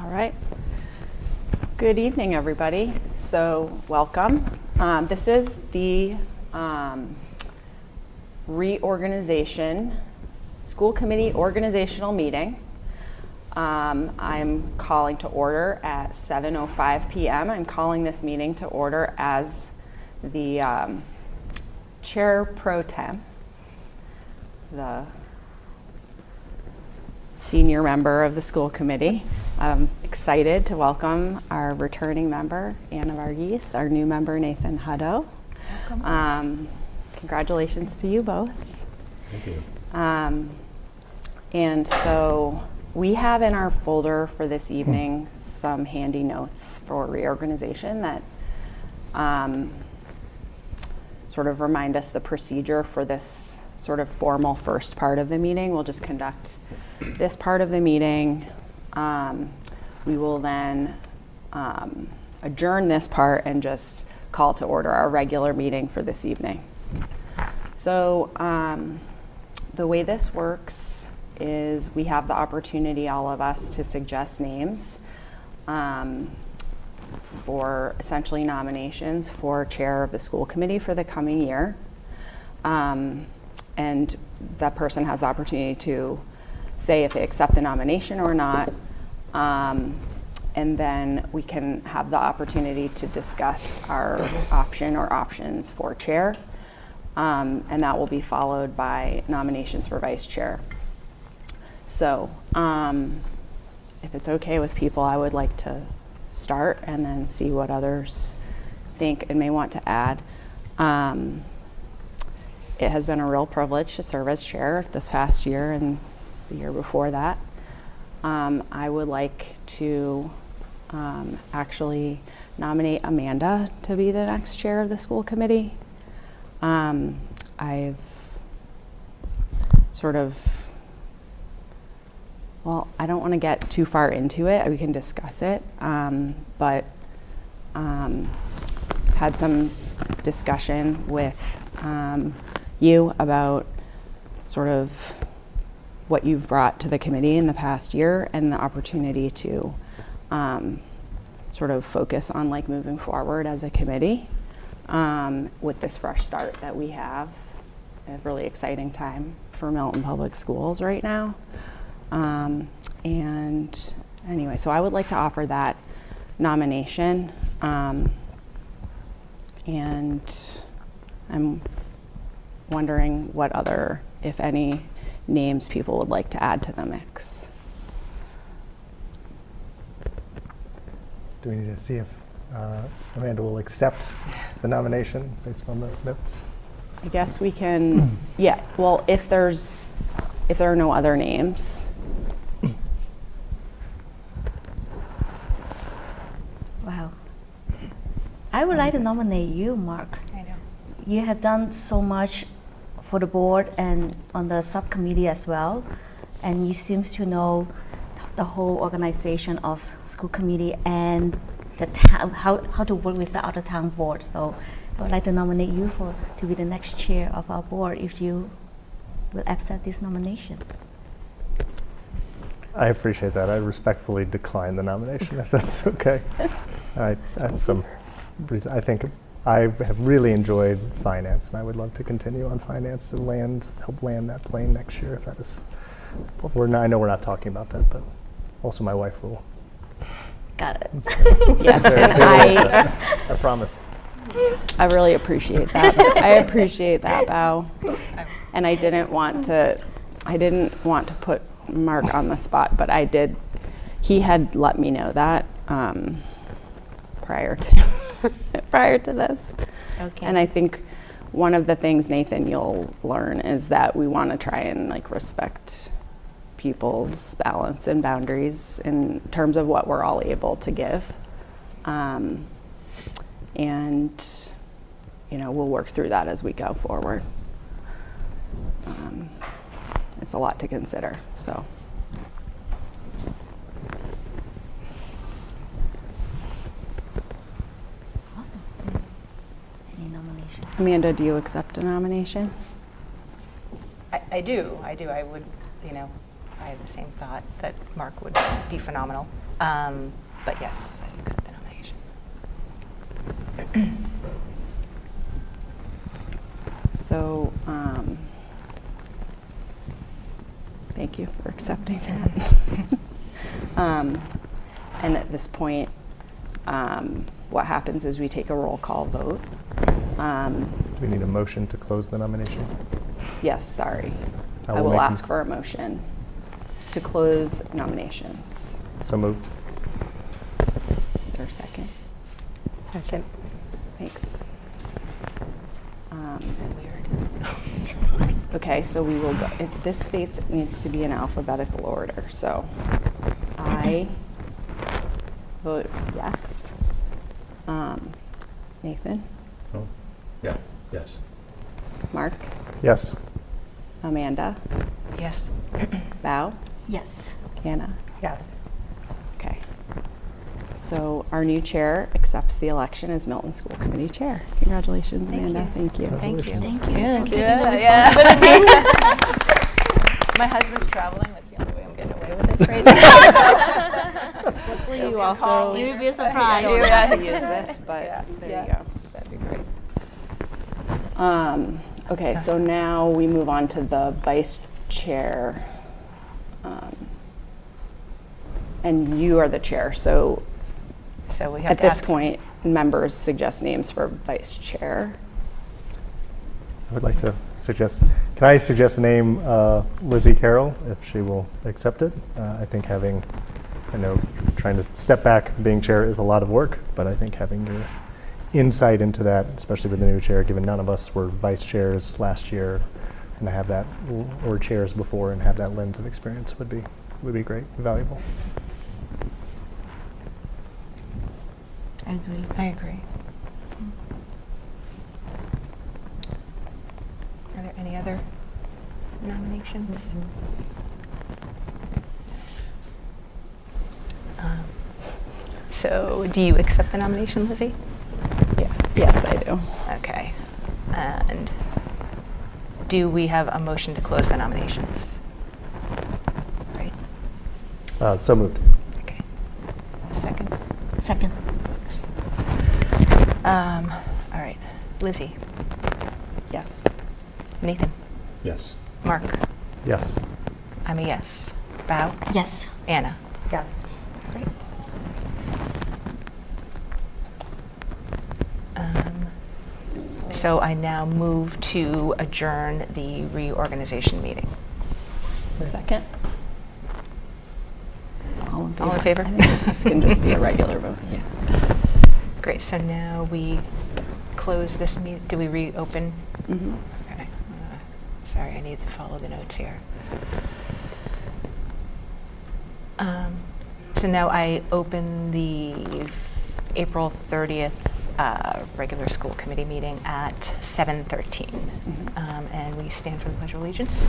All right. Good evening, everybody. So welcome. This is the reorganization, school committee organizational meeting. I'm calling to order at 7:05 p.m. I'm calling this meeting to order as the chair pro tem, the senior member of the school committee. I'm excited to welcome our returning member, Anna Varghese, our new member, Nathan Hutto. Welcome. Congratulations to you both. Thank you. And so we have in our folder for this evening some handy notes for reorganization that sort of remind us the procedure for this sort of formal first part of the meeting. We'll just conduct this part of the meeting. We will then adjourn this part and just call to order our regular meeting for this evening. So the way this works is we have the opportunity, all of us, to suggest names for essentially nominations for chair of the school committee for the coming year. And that person has the opportunity to say if they accept the nomination or not. And then we can have the opportunity to discuss our option or options for chair. And that will be followed by nominations for vice chair. So if it's okay with people, I would like to start and then see what others think and may want to add. It has been a real privilege to serve as chair this past year and the year before that. I would like to actually nominate Amanda to be the next chair of the school committee. I've sort of, well, I don't want to get too far into it. We can discuss it, but had some discussion with you about sort of what you've brought to the committee in the past year and the opportunity to sort of focus on like moving forward as a committee with this fresh start that we have. A really exciting time for Milton Public Schools right now. And anyway, so I would like to offer that nomination. And I'm wondering what other, if any, names people would like to add to the mix. Do we need to see if Amanda will accept the nomination based on the notes? I guess we can, yeah, well, if there are no other names. Wow. I would like to nominate you, Mark. I know. You have done so much for the board and on the subcommittee as well, and you seem to know the whole organization of school committee and the town, how to work with the other town board. So I would like to nominate you to be the next chair of our board if you will accept this nomination. I appreciate that. I respectfully decline the nomination if that's okay. I have some reason. I think I have really enjoyed finance, and I would love to continue on finance and help land that plane next year if that is. I know we're not talking about that, but also my wife will. Got it. Yes, and I promise. I really appreciate that. I appreciate that, Bao. And I didn't want to put Mark on the spot, but I did. He had let me know that prior to this. Okay. And I think one of the things, Nathan, you'll learn is that we want to try and like respect people's balance and boundaries in terms of what we're all able to give. And, you know, we'll work through that as we go forward. It's a lot to consider, so. Awesome. Any nomination? Amanda, do you accept a nomination? I do. I would, I had the same thought that Mark would be phenomenal. But yes, I accept the nomination. So, thank you for accepting that. And at this point, what happens is we take a roll call vote. We need a motion to close the nomination. Yes, sorry. I I will will make ask for a motion to close nominations. So moved. Is there a second? Second. Thanks. Weird. Okay, so we will go, this states it needs to be in alphabetical order, so I vote yes. Nathan, Oh, yeah, yes. Mark, Yes. Amanda, Yes. Bao, Yes. Hannah. Yes. Okay. So our new chair accepts the election as Milton School Committee Chair. Congratulations, Thank Amanda. you. Thank you. Thank you. Thank Yeah, for taking the My husband's traveling. That's the only way I'm getting away with this right now. Hopefully You you can also call me. You'd be surprised. don't Yeah. have to use this, but there you go. That'd be great. Okay, so now we move on to the vice chair. And you are the chair, so So we have at to this ask. point, members suggest names for vice chair. I would like to suggest, can I suggest the name Lizzie Carroll, if she will accept it? I think having, I know trying to step back being chair is a lot of work, but I think having your insight into that, especially with the new chair, given none of us were vice chairs last year, and to have that, or chairs before, and have that lens of experience would be great, valuable. I agree. I agree. Are there any other nominations? So do you accept the nomination, Lizzie? Yeah. Yes, I do. Okay. And do we have a motion to close the nominations? Right? So moved. Okay. Second? Second. All right. Lizzie? Yes. Nathan? Yes. Mark? Yes. I'm a yes. Bao? Yes. Anna? Yes. Great. So I now move to adjourn the reorganization meeting. Second. All in favor? All in favor? I think this can just be a regular vote, yeah. Great, so now we close this meeting. Do we reopen? Mhm. Okay. Sorry, I need to follow the notes here. So now I open the April 30th regular school committee meeting at 7:13. And we stand for the Pledge of Allegiance.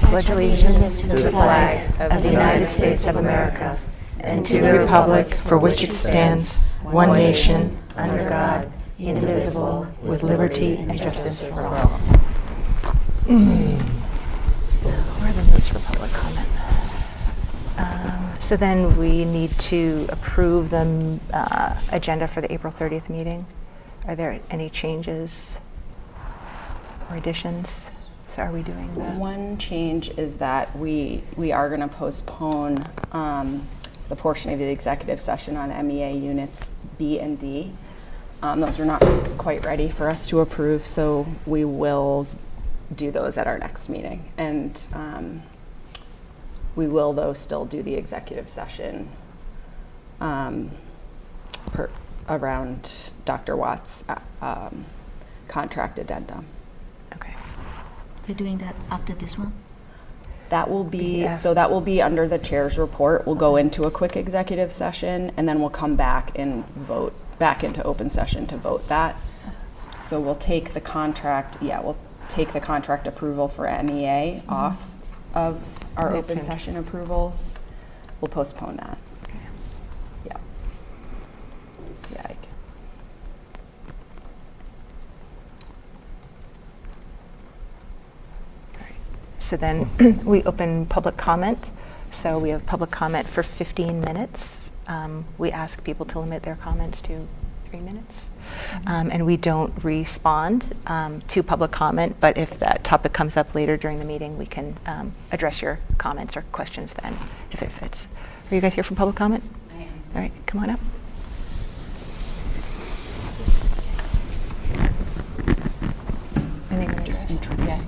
Pledge allegiance to the flag of the United States of America and to the republic for which it stands, one nation, under God, indivisible, with liberty and justice for all. Where are the notes for public comment? So then we need to approve the agenda for the April 30th meeting. Are there any changes or additions? So are we doing that? One change is that we are going to postpone the portion of the executive session on MEA units B and D. Those are not quite ready for us to approve, so we will do those at our next meeting. And we will, though, still do the executive session around Dr. Watt's contract addendum. Okay. They're doing that after this one? That will be, Yeah. so that will be under the chair's report. We'll go into a quick executive session, and then we'll come back and vote, back into open session to vote that. So we'll take the contract, we'll take the contract approval for MEA off of our open session approvals. We'll postpone that. Okay. Yeah. Yeah. So then we open public comment. So we have public comment for 15 minutes. We ask people to limit their comments to 3 minutes. And we don't respond to public comment, but if that topic comes up later during the meeting, we can address your comments or questions then, if it fits. Are you guys here for public comment? I am. All right, come on up.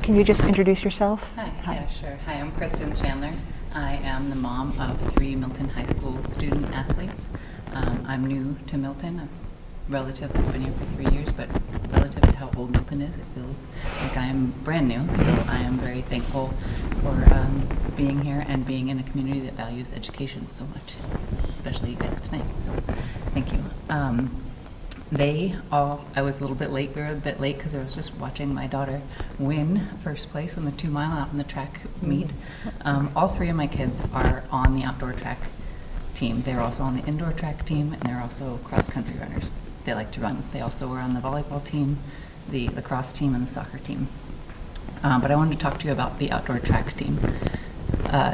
Can you just introduce yourself? Hi. Yeah, sure. Hi, I'm Kristen Chandler. I am the mom of 3 Milton High School student athletes. I'm new to Milton. I've relatively been here for 3 years, but relative to how old Milton is, it feels like I am brand new. So I am very thankful for being here and being in a community that values education so much, especially you guys tonight. So thank you. I was a little bit late. We were a bit late because I was just watching my daughter win first place on the 2 mile out in the track meet. All 3 of my kids are on the outdoor track team. They're also on the indoor track team, and they're also cross-country runners. They like to run. They also were on the volleyball team, the lacrosse team, and the soccer team. But I wanted to talk to you about the outdoor track team.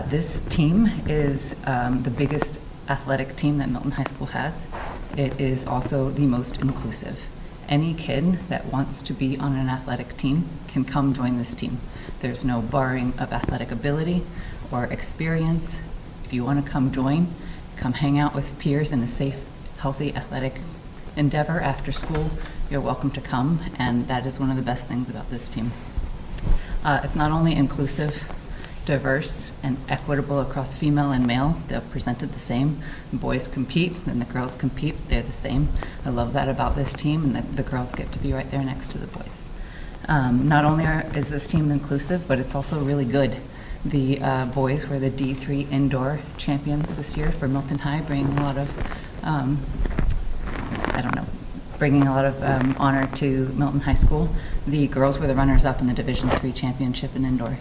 This team is the biggest athletic team that Milton High School has. It is also the most inclusive. Any kid that wants to be on an athletic team can come join this team. There's no barring of athletic ability or experience. If you want to come join, come hang out with peers in a safe, healthy athletic endeavor after school, you're welcome to come, and that is one of the best things about this team. It's not only inclusive, diverse, and equitable across female and male. They're presented the same. The boys compete, and the girls compete. They're the same. I love that about this team, and the girls get to be right there next to the boys. Not only is this team inclusive, but it's also really good. The boys were the D3 indoor champions this year for Milton High, bringing a lot of, bringing a lot of honor to Milton High School. The girls were the runners-up in the Division III championship in indoor.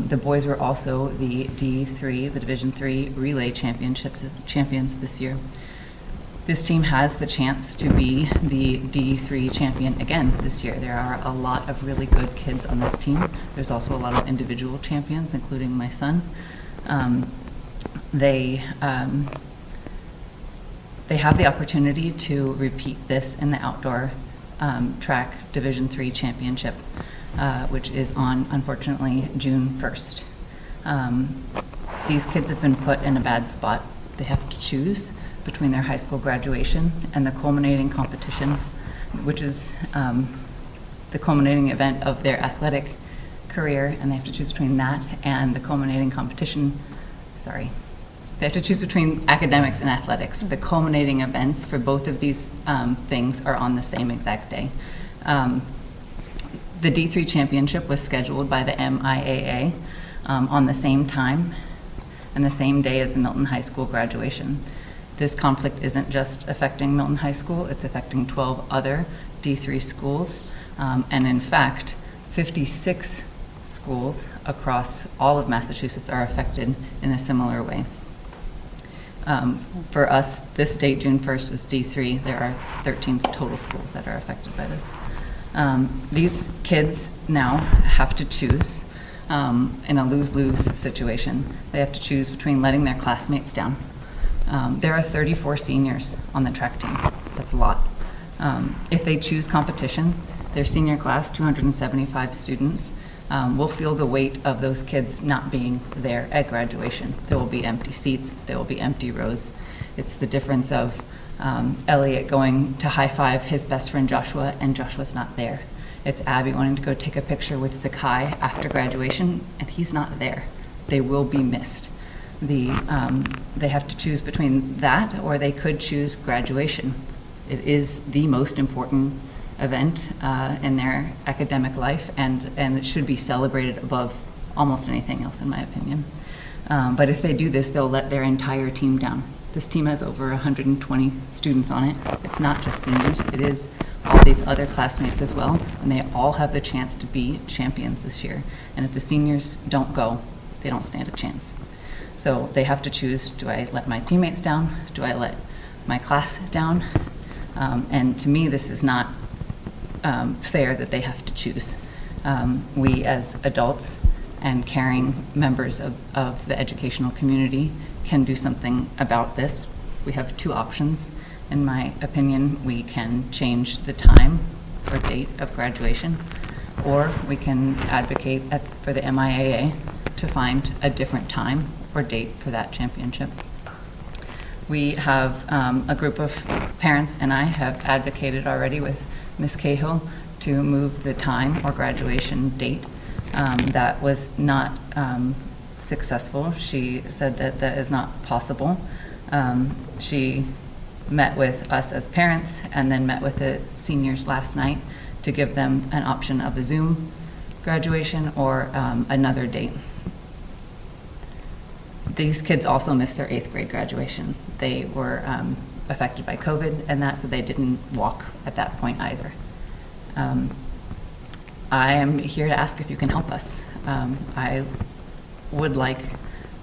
The boys were also the D3, the Division III relay champions this year. This team has the chance to be the D3 champion again this year. There are a lot of really good kids on this team. There's also a lot of individual champions, including my son. They have the opportunity to repeat this in the outdoor track Division III championship, which is on, unfortunately, June 1st. These kids have been put in a bad spot. They have to choose between their high school graduation and the culminating competition, which is the culminating event of their athletic career, and they have to choose between that and the culminating competition. Sorry. They have to choose between academics and athletics. The culminating events for both of these things are on the same exact day. The D3 championship was scheduled by the MIAA on the same time and the same day as the Milton High School graduation. This conflict isn't just affecting Milton High School, it's affecting 12 other D3 schools. And in fact, 56 schools across all of Massachusetts are affected in a similar way. For us, this date, June 1st, is D3. There are 13 total schools that are affected by this. These kids now have to choose in a lose-lose situation. They have to choose between letting their classmates down. There are 34 seniors on the track team. That's a lot. If they choose competition, their senior class, 275 students, will feel the weight of those kids not being there at graduation. There will be empty seats, there will be empty rows. It's the difference of Elliot going to high five his best friend Joshua, and Joshua's not there. It's Abby wanting to go take a picture with Zakai after graduation, and he's not there. They will be missed. They have to choose between that, or they could choose graduation. It is the most important event in their academic life, and it should be celebrated above almost anything else, in my opinion. But if they do this, they'll let their entire team down. This team has over 120 students on it. It's not just seniors, it is all these other classmates as well, and they all have the chance to be champions this year. And if the seniors don't go, they don't stand a chance. So they have to choose, do I let my teammates down? Do I let my class down? And to me, this is not fair that they have to choose. We as adults and caring members of the educational community can do something about this. We have two options. In my opinion, we can change the time or date of graduation, or we can advocate for the MIAA to find a different time or date for that championship. We have a group of parents and I have advocated already with Ms. Cahill to move the time or graduation date. That was not successful. She said that that is not possible. She met with us as parents and then met with the seniors last night to give them an option of a Zoom graduation or another date. These kids also missed their 8th grade graduation. They were affected by COVID and that, so they didn't walk at that point either. I am here to ask if you can help us. I would like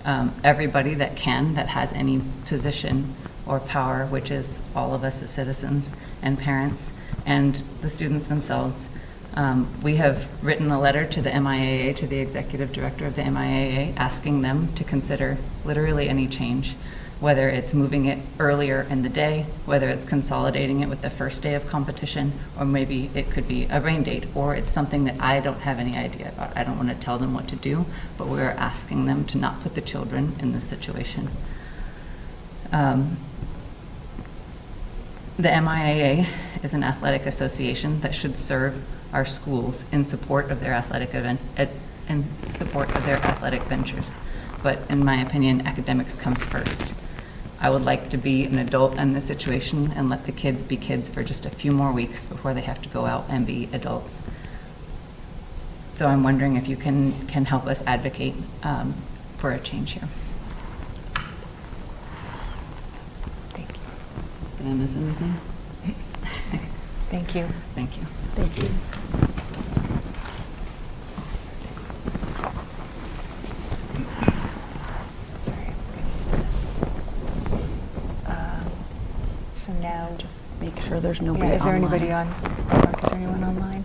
everybody that can, that has any position or power, which is all of us as citizens and parents and the students themselves. We have written a letter to the MIAA, to the executive director of the MIAA, asking them to consider literally any change, whether it's moving it earlier in the day, whether it's consolidating it with the first day of competition, or maybe it could be a rain date, or it's something that I don't have any idea about. I don't want to tell them what to do, but we're asking them to not put the children in this situation. The MIAA is an athletic association that should serve our schools in support of their athletic ventures. But in my opinion, academics comes first. I would like to be an adult in this situation and let the kids be kids for just a few more weeks before they have to go out and be adults. So I'm wondering if you can help us advocate for a change here. Thank you. Did I miss anything? Thank you. Thank you. Thank you. So now, Just make sure there's nobody yeah, is there online. anybody on? Mark, is there anyone online?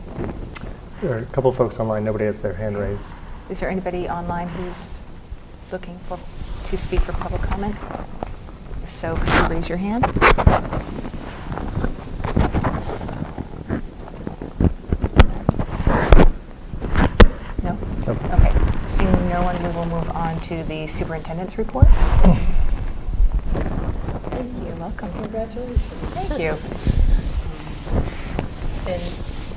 There are a couple folks online. Nobody has their hand raised. Is there anybody online who's looking to speak for public comment? If so, could you raise your hand? No? Okay. Okay. Seeing no one, we will move on to the superintendent's report. Thank you. You're welcome. Congratulations. Thank you. And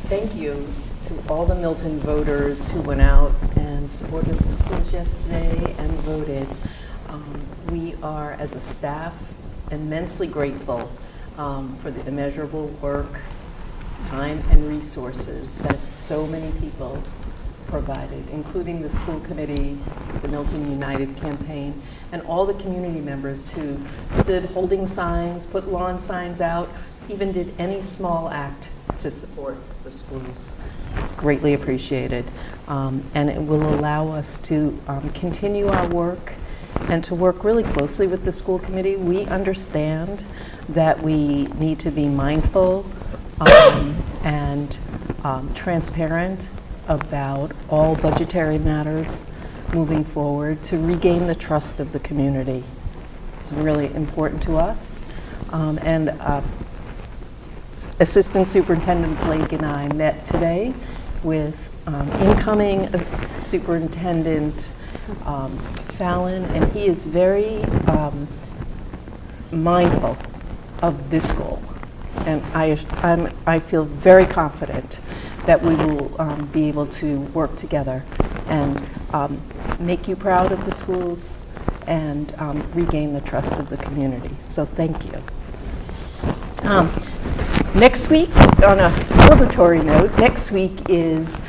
thank you to all the Milton voters who went out and supported the schools yesterday and voted. We are, as a staff, immensely grateful for the immeasurable work, time, and resources that so many people provided, including the school committee, the Milton United campaign, and all the community members who stood holding signs, put lawn signs out, even did any small act to support the schools. It's greatly appreciated. And it will allow us to continue our work and to work really closely with the school committee. We understand that we need to be mindful and transparent about all budgetary matters moving forward to regain the trust of the community. It's really important to us. And Assistant Superintendent Blake and I met today with incoming Superintendent Fallon, and he is very mindful of this goal. And I feel very confident that we will be able to work together and make you proud of the schools and regain the trust of the community. So thank you. Next week, on a celebratory note, next week is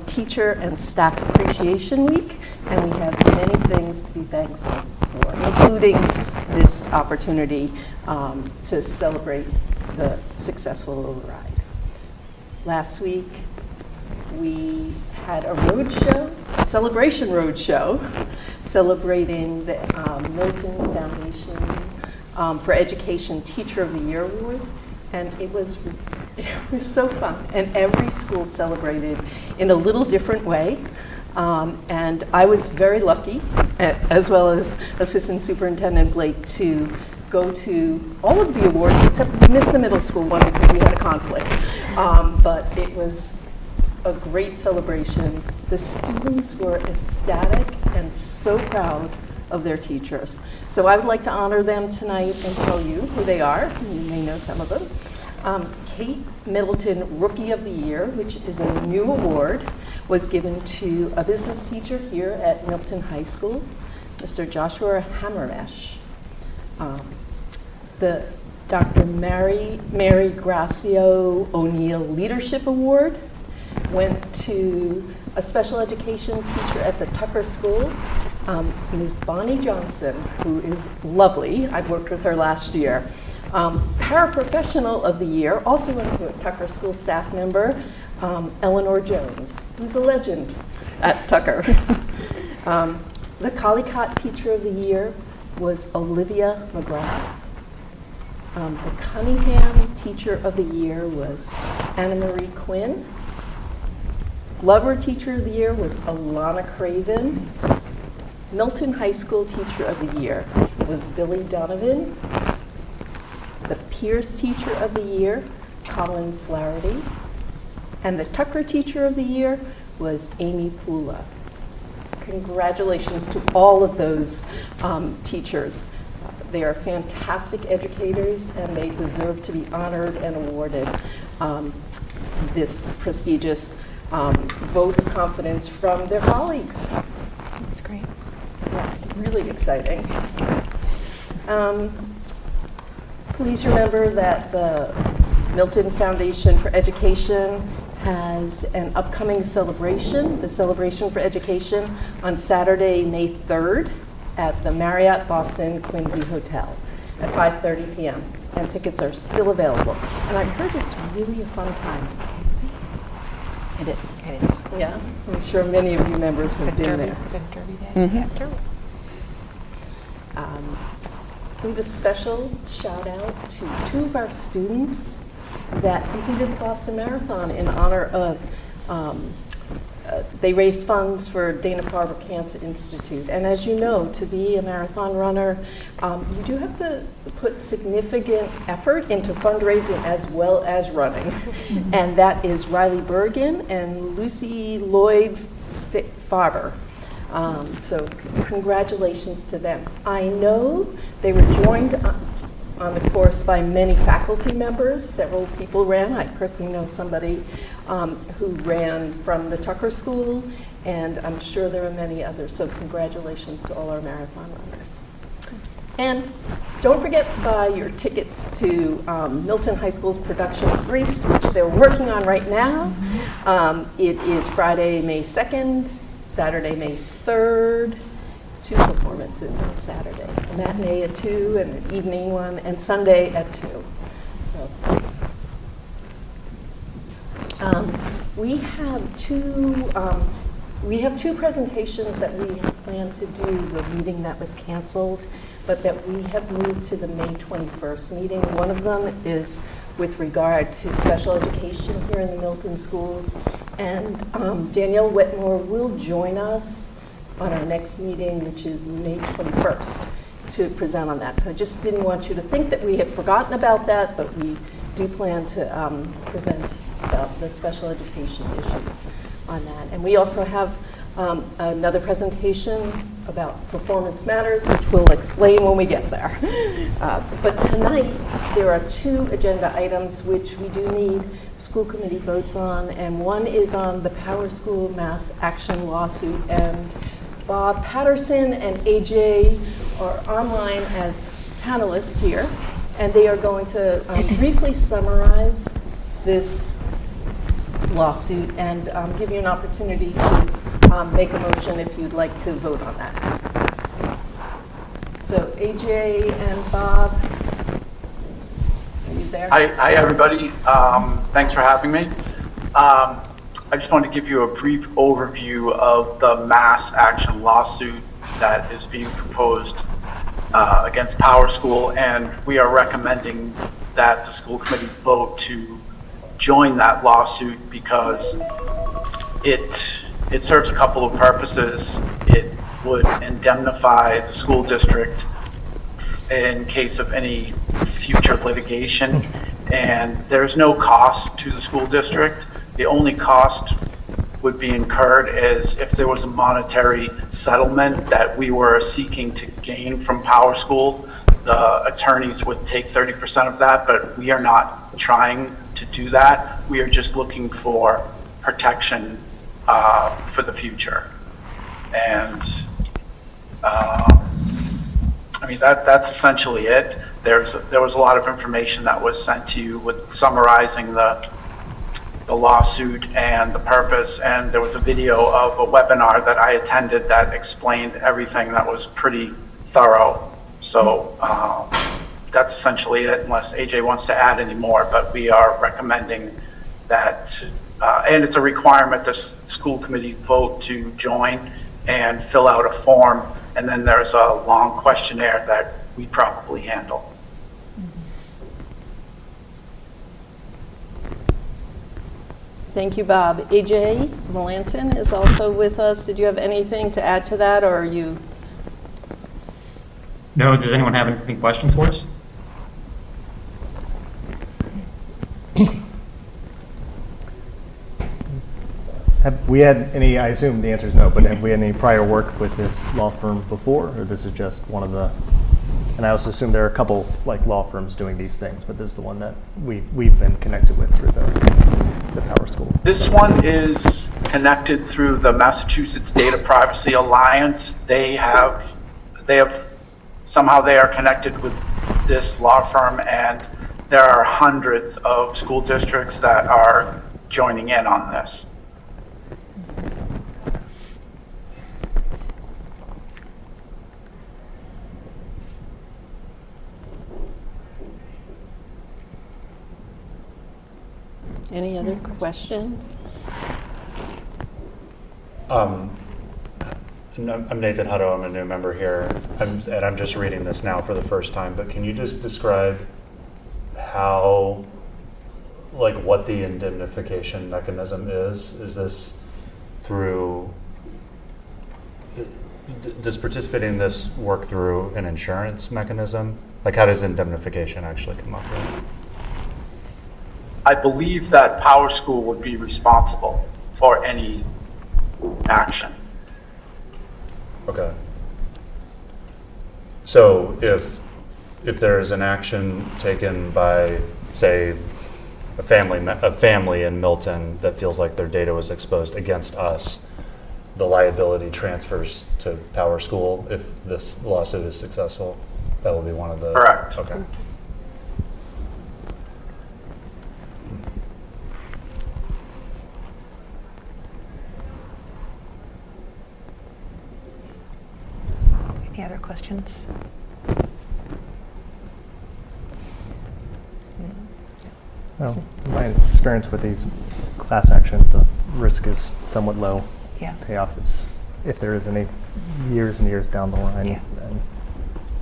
Teacher and Staff Appreciation Week, and we have many things to be thankful for, including this opportunity to celebrate the successful override. Last week, we had a road show, a celebration road show, celebrating the Milton Foundation for Education Teacher of the Year Awards, and it was so fun. And every school celebrated in a little different way. And I was very lucky, as well as Assistant Superintendent Blake, to go to all of the awards, except we missed the middle school one because we had a conflict. But it was a great celebration. The students were ecstatic and so proud of their teachers. So I would like to honor them tonight and tell you who they are. You may know some of them. Kate Middleton Rookie of the Year, which is a new award, was given to a business teacher here at Milton High School, Mr. Joshua Hammermesh. The Dr. Mary Gracio O'Neill Leadership Award went to a special education teacher at the Tucker School, Ms. Bonnie Johnson, who is lovely. I've worked with her last year. Paraprofessional of the Year also went to a Tucker School staff member, Eleanor Jones, who's a legend at Tucker. The Collicott Teacher of the Year was Olivia McGrath. The Cunningham Teacher of the Year was Anna Marie Quinn. Glover Teacher of the Year was Alana Craven. Milton High School Teacher of the Year was Billy Donovan. The Pierce Teacher of the Year, Colin Flaherty. And the Tucker Teacher of the Year was Amy Pula. Congratulations to all of those teachers. They are fantastic educators, and they deserve to be honored and awarded this prestigious vote of confidence from their colleagues. That's great. Yeah, really exciting. Please remember that the Milton Foundation for Education has an upcoming celebration, the Celebration for Education, on Saturday, May 3rd at the Marriott Boston Quincy Hotel at 5:30 p.m. And tickets are still available. And I've heard it's really a fun time. It is. It is. Yeah, I'm sure many of you members have been there. Is it Derby Day? Mhm. Yeah, Derby. We have a special shout out to two of our students that completed the Boston Marathon in honor of, they raised funds for Dana-Farber Cancer Institute. And as you know, to be a marathon runner, you do have to put significant effort into fundraising as well as running. And that is Riley Bergen and Lucy Lloyd Farber. So congratulations to them. I know they were joined on the course by many faculty members. Several people ran. I personally know somebody who ran from the Tucker School, and I'm sure there are many others. So congratulations to all our marathon runners. And don't forget to buy your tickets to Milton High School's production of Grease, which they're working on right now. It is Friday, May 2nd, Saturday, May 3rd. 2 performances on Saturday, a matinee at 2 and an evening one, and Sunday at 2. So, we have two presentations that we had planned to do the meeting that was canceled, but that we have moved to the May 21st meeting. One of them is with regard to special education here in the Milton schools, and Danielle Whitmore will join us on our next meeting, which is May 21st, to present on that. So I just didn't want you to think that we had forgotten about that, but we do plan to present about the special education issues on that. And we also have another presentation about performance matters, which we'll explain when we get there. But tonight, there are 2 agenda items which we do need school committee votes on, and one is on the Power School mass action lawsuit, and Bob Patterson and AJ are online as panelists here, and they are going to briefly summarize this lawsuit and give you an opportunity to make a motion if you'd like to vote on that. So AJ and Bob, are you there? Hi everybody. Thanks for having me. I just wanted to give you a brief overview of the mass action lawsuit that is being proposed against Power School, and we are recommending that the school committee vote to join that lawsuit because it it serves a couple of purposes. It would indemnify the school district in case of any future litigation, and there's no cost to the school district. The only cost would be incurred is if there was a monetary settlement that we were seeking to gain from Power School. The attorneys would take 30% of that, but we are not trying to do that. We are just looking for protection for the future. And I mean, that's essentially it. There was a lot of information that was sent to you with summarizing the lawsuit and the purpose, and there was a video of a webinar that I attended that explained everything that was pretty thorough. So that's essentially it, unless AJ wants to add any more, but we are recommending that, and it's a requirement the school committee vote to join and fill out a form, and then there's a long questionnaire that we probably handle. Thank you, Bob. AJ Melanson is also with us. Did you have anything to add to that, or are you? No, does anyone have any questions for us? Have we had any, I assume the answer is no, but have we had any prior work with this law firm before, or this is just one of the, and I also assume there are a couple like law firms doing these things, but this is the one that we've been connected with through the Power School. This one is connected through the Massachusetts Data Privacy Alliance. They have somehow they are connected with this law firm, and there are hundreds of school districts that are joining in on this. Any other questions? I'm Nathan Hutto. I'm a new member here, and I'm just reading this now for the first time. But can you just describe how, like, what the indemnification mechanism is? Is this through? Does participating in this work through an insurance mechanism? Like, how does indemnification actually come up with? I believe that Power School would be responsible for any action. Okay. So if there is an action taken by, say, a family in Milton that feels like their data was exposed against us, the liability transfers to Power School if this lawsuit is successful? That will be one of the... Correct. Okay. Any other questions? Well, my experience with these class actions, the risk is somewhat low. Yeah. Payoff is, if there is any, years and years down the line, Yeah. and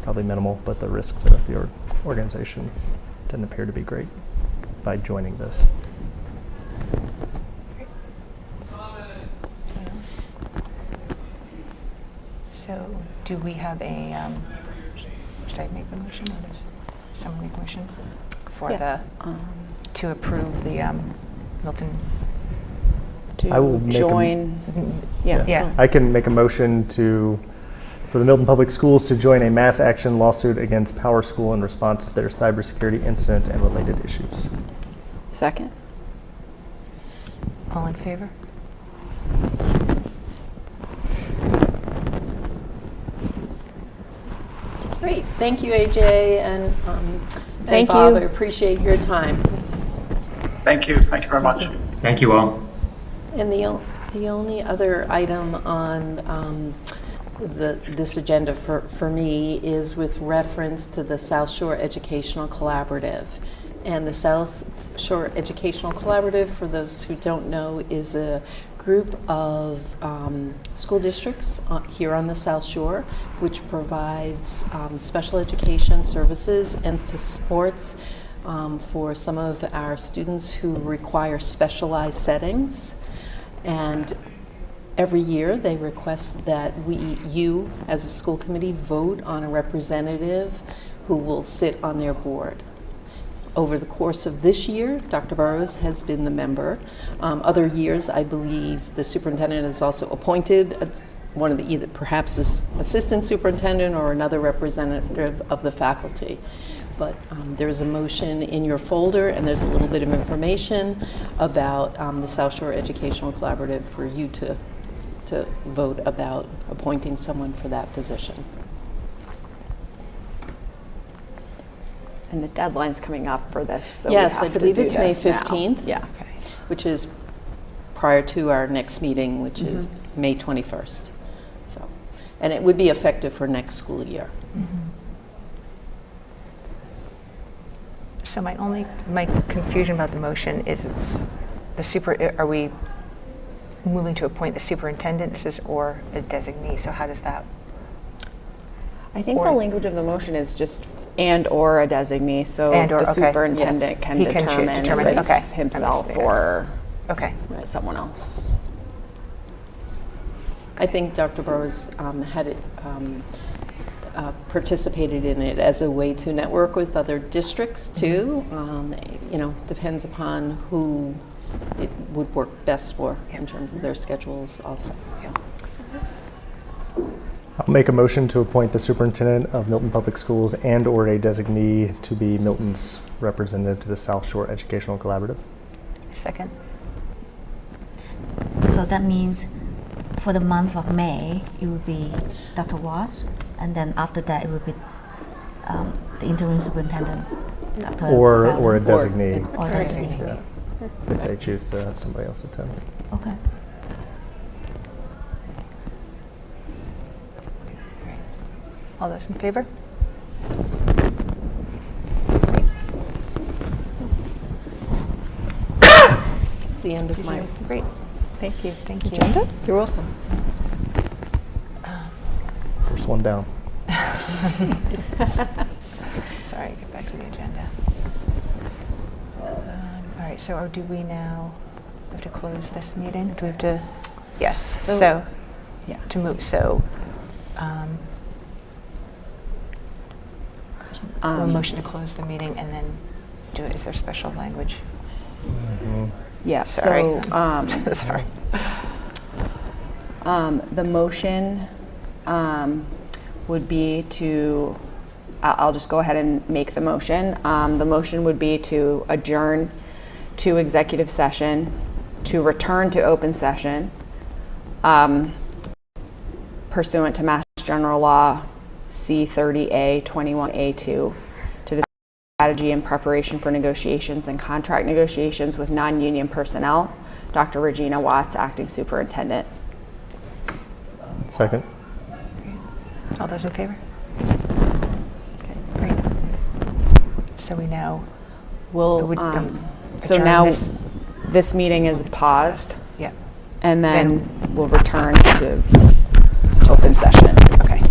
probably minimal, but the risk to the organization didn't appear to be great by joining this. So do we have a, should I make the motion or does someone make a motion for Yeah. to approve the Milton? I will To make a- join, yeah. Yeah. I can make a motion for the Milton Public Schools to join a mass action lawsuit against Power School in response to their cybersecurity incident and related issues. Second? All in favor? Great, thank you, AJ, and Thank Bob, you. I appreciate your time. Thank you very much. Thank you all. And the only other item on this agenda for me is with reference to the South Shore Educational Collaborative. And the South Shore Educational Collaborative, for those who don't know, is a group of school districts here on the South Shore, which provides special education services and to supports for some of our students who require specialized settings. And every year, they request that you, as a school committee, vote on a representative who will sit on their board. Over the course of this year, Dr. Burrows has been the member. Other years, I believe the superintendent has also appointed one of the, either perhaps as assistant superintendent or another representative of the faculty. But there's a motion in your folder, and there's a little bit of information about the South Shore Educational Collaborative for you to vote about appointing someone for that position. And the deadline's coming up for this, so Yes, we I have to believe do it's May this now. 15th. Yeah. Okay. Which is prior to our next meeting, which is May 21st. So, and it would be effective for next school year. So my confusion about the motion is are we moving to appoint the superintendent or a designee? So how does that? I think the Or- language of the motion is just and/or a designee, so And/or, the okay. superintendent Yes. can He can determine determine, if it's okay. himself Understood. or Okay. someone else. I think Dr. Burrows had it, participated in it as a way to network with other districts too. Depends upon who it would work best for in terms of their schedules also. I'll make a motion to appoint the superintendent of Milton Public Schools and/or a designee to be Milton's representative to the South Shore Educational Collaborative. Second. So that means for the month of May, it would be Dr. Watts, and then after that, it would be the interim superintendent, Dr. Or a Fallon. designee, Or designee. yeah, if they choose to have somebody else attend. Okay. All those in favor? It's the end of my. Great. Thank you. Thank you. Agenda? You're welcome. First one down. Sorry, get back to the agenda. All right, so do we now have to close this meeting? Do we have to? Yes, so yeah, to move, so a motion to close the meeting and then do it. Is there special language? Yeah, Sorry. so Sorry. the motion would be to, I'll just go ahead and make the motion. The motion would be to adjourn to executive session, to return to open session, pursuant to Mass General Law C30A 21A2, to discuss strategy and preparation for negotiations and contract negotiations with non-union personnel. Dr. Regina Watts, Acting Superintendent. Second. All those in favor? Okay, great. So we now We'll, would, so adjourn now this- this meeting is paused, Yeah, and then we'll return to open session. okay.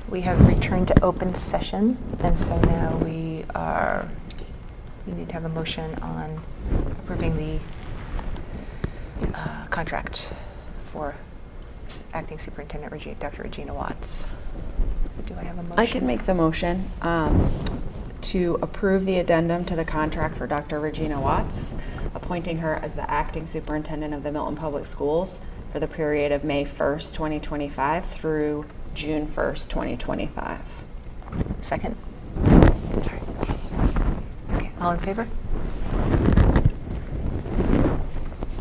We have returned to open session, and so now we need to have a motion on approving the contract for Acting Superintendent Dr. Regina Watts. Do I have a motion? I can make the motion to approve the addendum to the contract for Dr. Regina Watts, appointing her as the acting superintendent of the Milton Public Schools for the period of May 1st, 2025 through June 1st, 2025. Second. Sorry. Okay, all in favor?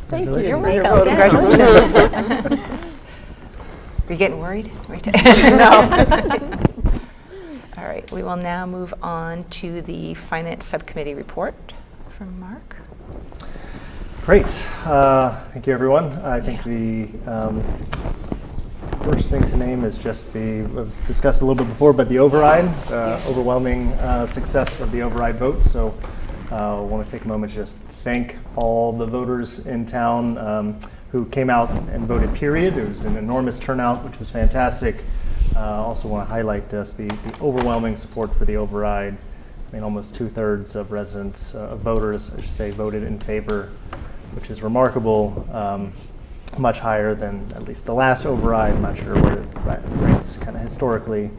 Thank you. You're for your welcome. vote of Congratulations. Are you getting worried? No. All right, we will now move on to the Finance Subcommittee report from Mark. Great. Thank you, everyone. I think the first thing to name is just it was discussed a little bit before, but the override, overwhelming success of the override vote. So I want to take a moment to just thank all the voters in town who came out and voted, period. It was an enormous turnout, which was fantastic. Also want to highlight this, the overwhelming support for the override. I mean, almost 2/3 of residents, of voters, I should say, voted in favor, which is remarkable, much higher than at least the last override. I'm not sure where it ranks kind of historically,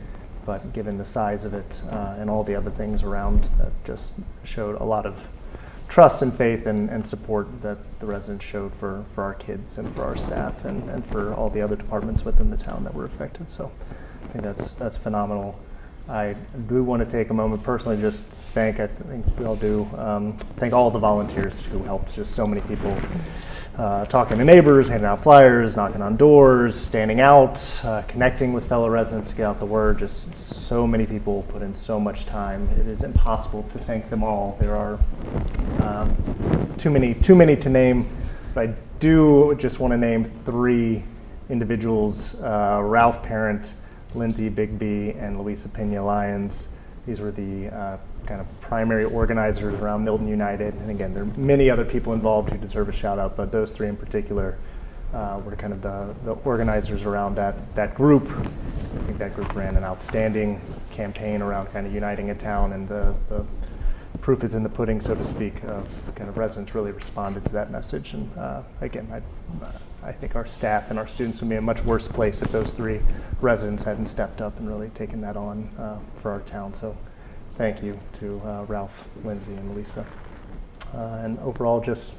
but given the size of it and all the other things around, that just showed a lot of trust and faith and support that the residents showed for our kids and for our staff and for all the other departments within the town that were affected. So I think that's phenomenal. I do want to take a moment personally, just I think we all do, thank all the volunteers who helped, just so many people talking to neighbors, handing out flyers, knocking on doors, standing out, connecting with fellow residents to get out the word. Just so many people put in so much time. It is impossible to thank them all. There are too many to name, but I do just want to name 3 individuals, Ralph Parent, Lindsay Bigby, and Louisa Pena Lyons. These were the kind of primary organizers around Milton United. And again, there are many other people involved who deserve a shout out, but those 3 in particular were kind of the organizers around that group. I think that group ran an outstanding campaign around kind of uniting a town, and the proof is in the pudding, so to speak, of kind of residents really responded to that message. And again, I think our staff and our students would be in a much worse place if those 3 residents hadn't stepped up and really taken that on for our town. So thank you to Ralph, Lindsay, and Lisa. And overall, just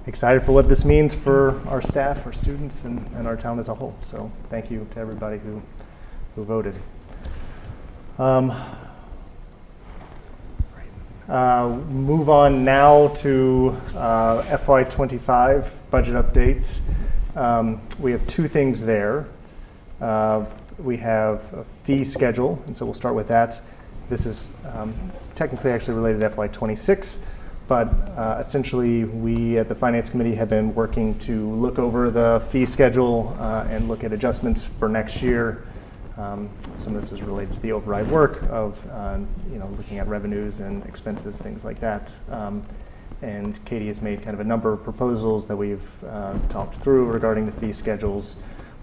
excited for what this means for our staff, our students, and our town as a whole. So thank you to everybody who voted. Move on now to FY25 budget updates. We have 2 things there. We have a fee schedule, and so we'll start with that. This is technically actually related to FY26, but essentially we at the Finance Committee have been working to look over the fee schedule and look at adjustments for next year. Some of this is related to the override work of looking at revenues and expenses, things like that. And Katie has made kind of a number of proposals that we've talked through regarding the fee schedules.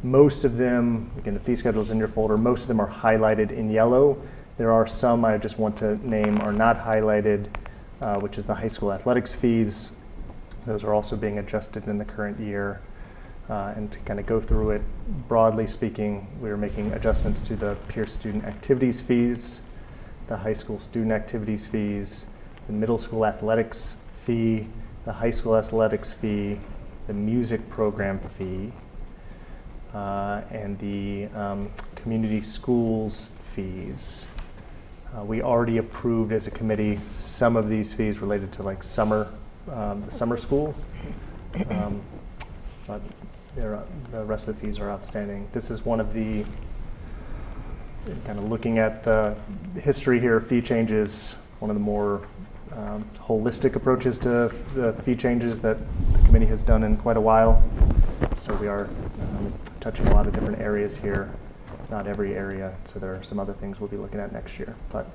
Most of them, again, the fee schedules in your folder, most of them are highlighted in yellow. There are some I just want to name are not highlighted, which is the high school athletics fees. Those are also being adjusted in the current year. And to kind of go through it, broadly speaking, we are making adjustments to the peer student activities fees, the high school student activities fees, the middle school athletics fee, the high school athletics fee, the music program fee, and the community schools fees. We already approved as a committee some of these fees related to like summer school, but the rest of the fees are outstanding. This is one of the, kind of looking at the history here of fee changes, one of the more holistic approaches to the fee changes that the committee has done in quite a while. So we are touching a lot of different areas here, not every area. So there are some other things we'll be looking at next year. But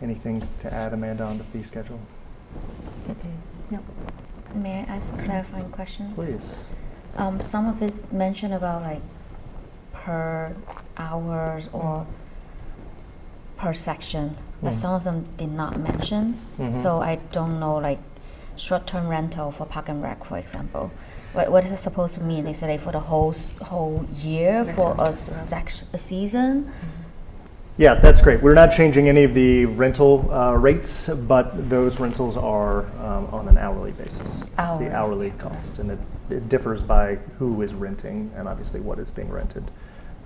anything to add, Amanda, on the fee schedule? No. May I ask clarifying questions? Please. Some of it mentioned about like per hours or per section, but some of them did not mention. So I don't know, like short-term rental for Park and Rec, for example. What is it supposed to mean? Is it for the whole year for a season? Yeah, that's great. We're not changing any of the rental rates, but those rentals are on an hourly basis. It's the hourly cost, and it differs by who is renting and obviously what is being rented.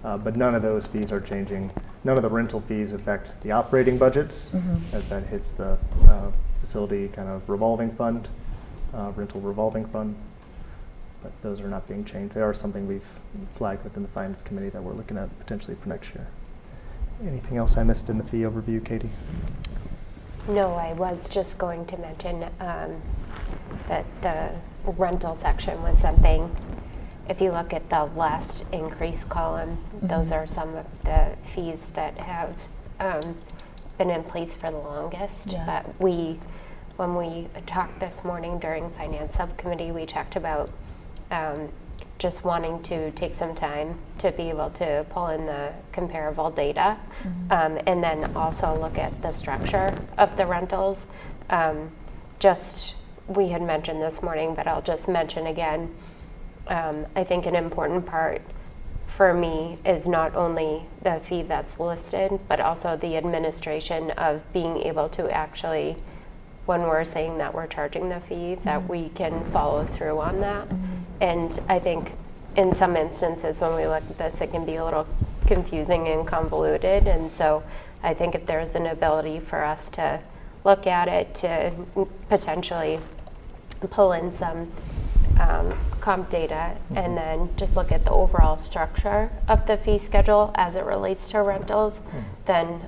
But none of those fees are changing. None of the rental fees affect the operating budgets, as that hits the facility kind of revolving fund, rental revolving fund. But those are not being changed. They are something we've flagged within the Finance Committee that we're looking at potentially for next year. Anything else I missed in the fee overview, Katie? No, I was just going to mention that the rental section was something, if you look at the last increase column, those are some of the fees that have been in place for the longest. But when we talked this morning during Finance Subcommittee, we talked about just wanting to take some time to be able to pull in the comparable data, and then also look at the structure of the rentals. We had mentioned this morning, but I'll just mention again, I think an important part for me is not only the fee that's listed, but also the administration of being able to actually, when we're saying that we're charging the fee, that we can follow through on that. And I think in some instances when we look at this, it can be a little confusing and convoluted. And so I think if there's an ability for us to look at it, to potentially pull in some comp data and then just look at the overall structure of the fee schedule as it relates to rentals, then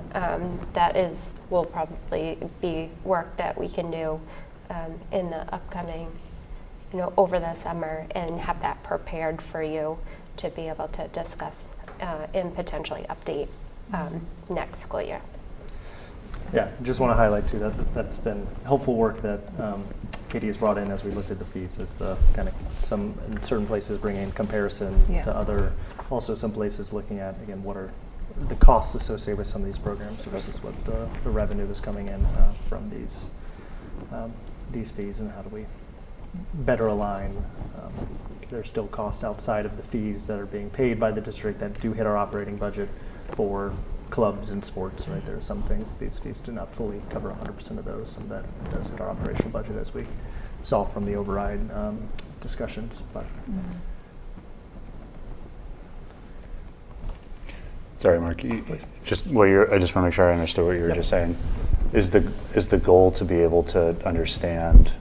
will probably be work that we can do in the upcoming, over the summer, and have that prepared for you to be able to discuss and potentially update next school year. Yeah, just want to highlight too that that's been helpful work that Katie has brought in as we looked at the fees, as the kind of some in certain places bringing in comparison to other, also some places looking at, again, what are the costs associated with some of these programs versus what the revenue is coming in from these fees, and how do we better align. There's still costs outside of the fees that are being paid by the district that do hit our operating budget for clubs and sports, right? There are some things, these fees do not fully cover 100% of those, and that does hit our operational budget, as we saw from the override discussions. But Sorry, Mark. I just want to make sure I understood what you were just saying. Is the goal to be able to understand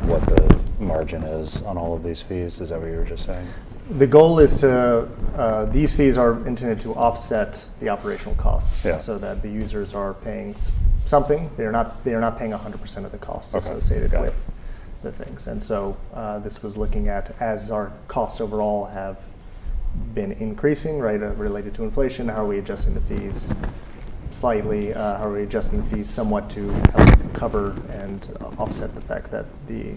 what the margin is on all of these fees? Is that what you were just saying? the goal is to, these fees are intended to offset the operational costs, so that the users are paying something. They are not paying 100% of the costs associated with the things. And so this was looking at, as our costs overall have been increasing, right, related to inflation, how are we adjusting the fees slightly? How are we adjusting the fees somewhat to help cover and offset the fact that the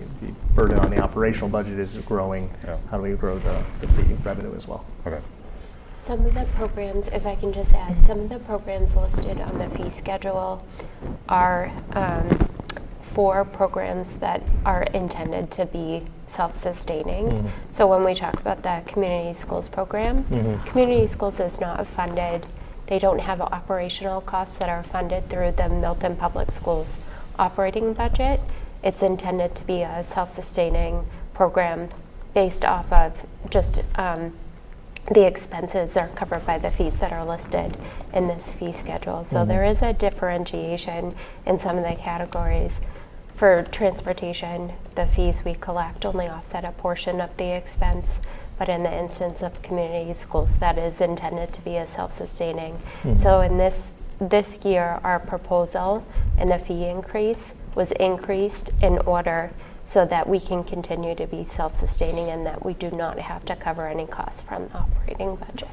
burden on the operational budget is growing? How do we grow the fee revenue as well? Okay. Some of the programs, if I can just add, some of the programs listed on the fee schedule are for programs that are intended to be self-sustaining. So when we talk about the community schools program, community schools is not funded. They don't have operational costs that are funded through the Milton Public Schools operating budget. It's intended to be a self-sustaining program based off of just the expenses are covered by the fees that are listed in this fee schedule. So there is a differentiation in some of the categories. For transportation, the fees we collect only offset a portion of the expense, but in the instance of community schools, that is intended to be a self-sustaining. So in this year, our proposal and the fee increase was increased in order so that we can continue to be self-sustaining and that we do not have to cover any costs from the operating budget.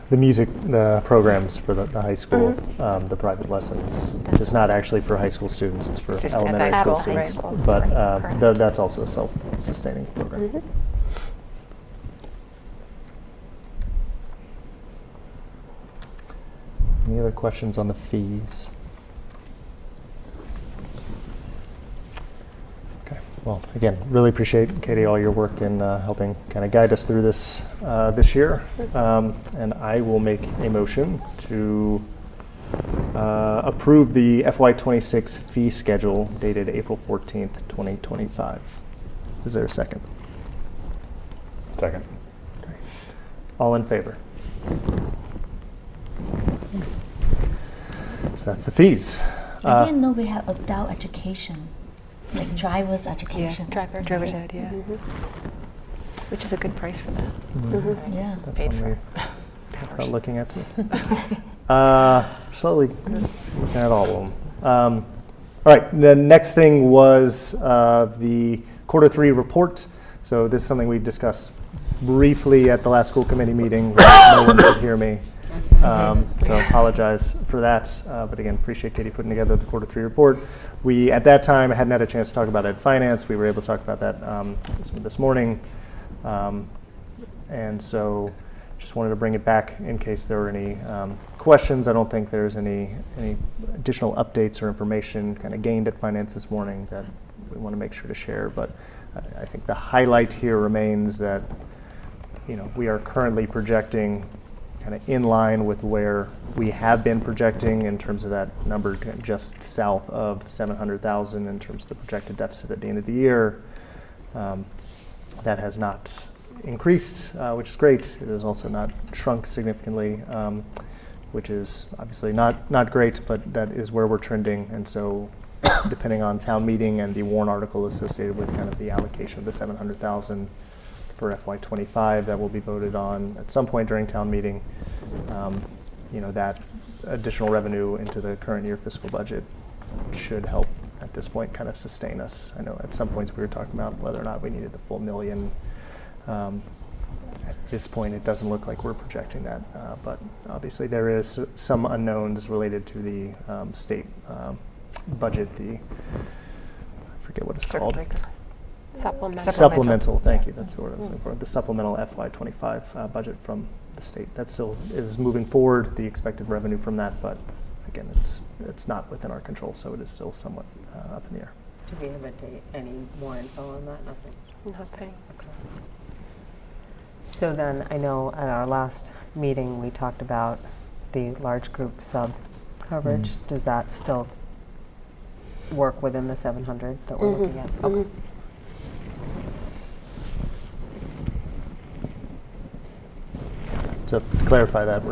The music, the programs for the high school, the private lessons, which is not actually for high school students, it's for Just elementary at school high students. school, But right, correct. that's also a self-sustaining program. Any other questions on the fees? Okay. Well, again, really appreciate, Katie, all your work in helping kind of guide us through this this year. And I will make a motion to approve the FY26 fee schedule dated April 14th, 2025. Is there a second? Second. Okay. All in favor? So that's the fees. I didn't know we have adult education, like driver's education. Driver's ed, yeah. Which is a good price for that. Yeah. That's Paid one for. we are looking at too. Slowly looking at all of them. All right, the next thing was the quarter 3 report. So this is something we discussed briefly at the last school committee meeting. No one could hear me. So apologize for that. But again, appreciate Katie putting together the quarter 3 report. We, at that time, hadn't had a chance to talk about it at finance. We were able to talk about that this morning. And so just wanted to bring it back in case there were any questions. I don't think there's any additional updates or information kind of gained at finance this morning that we want to make sure to share. But I think the highlight here remains that, we are currently projecting kind of in line with where we have been projecting in terms of that number just south of 700,000 in terms of the projected deficit at the end of the year. That has not increased, which is great. It has also not shrunk significantly, which is obviously not great, but that is where we're trending. And so depending on town meeting and the warrant article associated with kind of the allocation of the 700,000 for FY25 that will be voted on at some point during town meeting, that additional revenue into the current year fiscal budget should help at this point kind of sustain us. I know at some points we were talking about whether or not we needed the full $1 million. At this point, it doesn't look like we're projecting that, but obviously there is some unknowns related to the state budget. I forget what it's called. Supplemental. Thank you. That's the word I was looking for. The supplemental FY25 budget from the state. That still is moving forward. The expected revenue from that, but again, it's not within our control, so it is still somewhat up in the air. Do we have any more info on that? Nothing. Nothing. Okay. So then, I know at our last meeting we talked about the large group sub coverage. Does that still work within the 700 that we're looking at? Okay. So to clarify that,